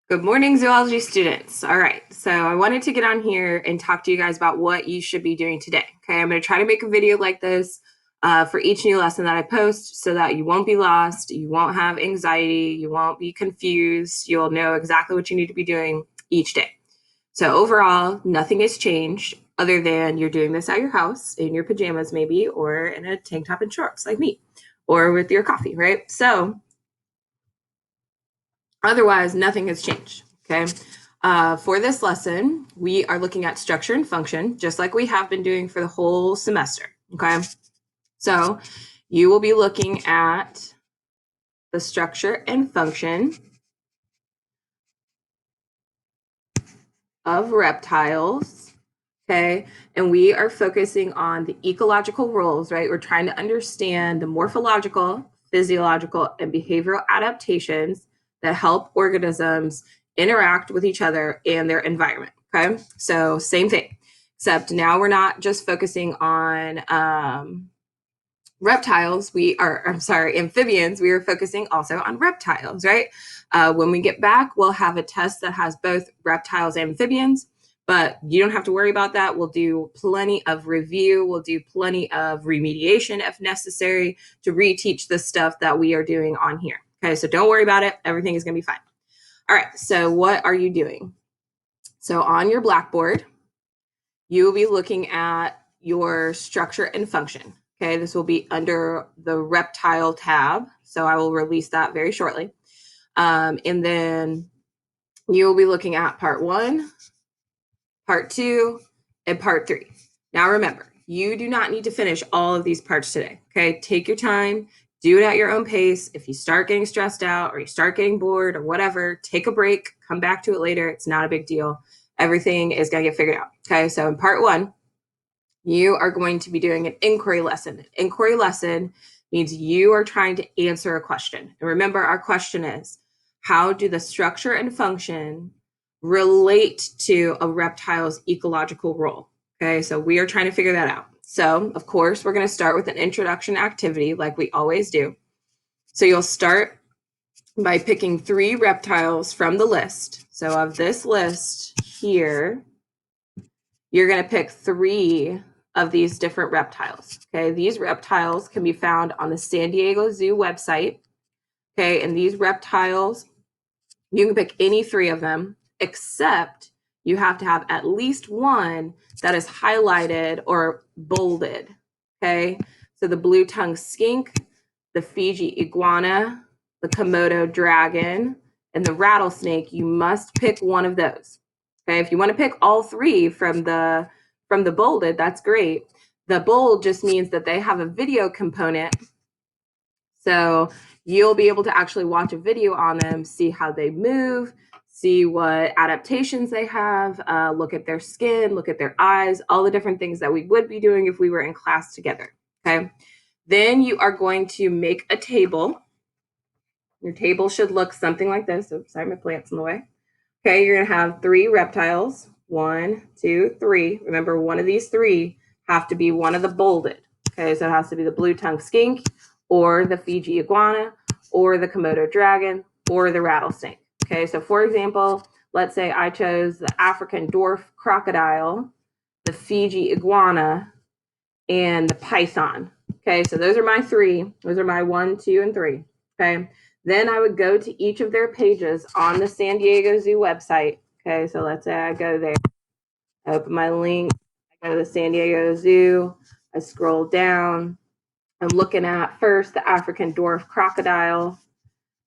Good morning, zoology students. All right, so I wanted to get on here and talk to you guys about what you should be doing today. Okay, I'm going to try to make a video like this for each new lesson that I post so that you won't be lost, you won't have anxiety, you won't be confused, you'll know exactly what you need to be doing each day. So overall, nothing has changed other than you're doing this at your house in your pajamas maybe, or in a tank top and shorts like me, or with your coffee, right? So otherwise, nothing has changed, okay? For this lesson, we are looking at structure and function, just like we have been doing for the whole semester, okay? So you will be looking at the structure and function of reptiles, okay? And we are focusing on the ecological roles, right? We're trying to understand the morphological, physiological, and behavioral adaptations that help organisms interact with each other and their environment, okay? So same thing, except now we're not just focusing on reptiles, amphibians, we are focusing also on reptiles, right? When we get back, we'll have a test that has both reptiles and amphibians, but you don't have to worry about that. We'll do plenty of review. We'll do plenty of remediation if necessary to reteach the stuff that we are doing on here. Okay, so don't worry about it. Everything is going to be fine. All right, so what are you doing? So on your blackboard, you will be looking at your structure and function. Okay, this will be under the reptile tab. So I will release that very shortly. And then you will be looking at part 1, part 2, and part 3. Now remember, you do not need to finish all of these parts today. Okay, take your time, do it at your own pace. If you start getting stressed out or you start getting bored or whatever, take a break, come back to it later. It's not a big deal. Everything is going to get figured out. Okay, so in part 1, you are going to be doing an inquiry lesson. An inquiry lesson means you are trying to answer a question. And remember, our question is, how do the structure and function relate to a reptile's ecological role? Okay, so we are trying to figure that out. So, of course, we're going to start with an introduction activity like we always do. So you'll start by picking 3 reptiles from the list. So of this list here, you're going to pick 3 of these different reptiles. Okay, these reptiles can be found on the San Diego Zoo website. Okay, and these reptiles, you can pick any 3 of them, except you have to have at least one that is highlighted or bolded. Okay, so the blue-tongued skink, the Fiji iguana, the Komodo dragon, and the rattlesnake, you must pick one of those. Okay, if you want to pick all 3 from the bolded, that's great. The bold just means that they have a video component. So you'll be able to actually watch a video on them, see how they move, see what adaptations they have, look at their skin, look at their eyes, all the different things that we would be doing if we were in class together. Okay, then you are going to make a table. Your table should look something like this. Oops, sorry, my plant's in the way. Okay, you're going to have 3 reptiles. 1, 2, 3. Remember, one of these 3 have to be one of the bolded. Okay, so it has to be the blue-tongued skink or the Fiji iguana or the Komodo dragon or the rattlesnake. Okay, so for example, let's say I chose the African dwarf crocodile, the Fiji iguana, and the python. Okay, so those are my 3. Those are my 1, 2, and 3. Okay, then I would go to each of their pages on the San Diego Zoo website. Okay, so let's say I go there, I open my link, I go to the San Diego Zoo, I scroll down, I'm looking at first the African dwarf crocodile,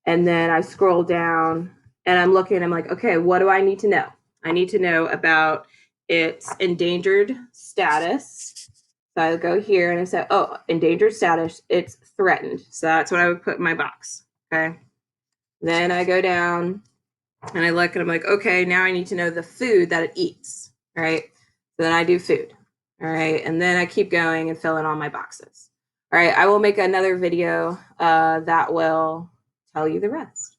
and then I scroll down and I'm looking, I'm like, okay, what do I need to know? I need to know about its endangered status. So I go here and I say, oh, endangered status, it's threatened. So that's what I would put in my box. Okay. Then I go down and I look and I'm like, okay, now I need to know the food that it eats. All right. So then I do food. All right. And then I keep going and fill in all my boxes. All right. I will make another video that will tell you the rest.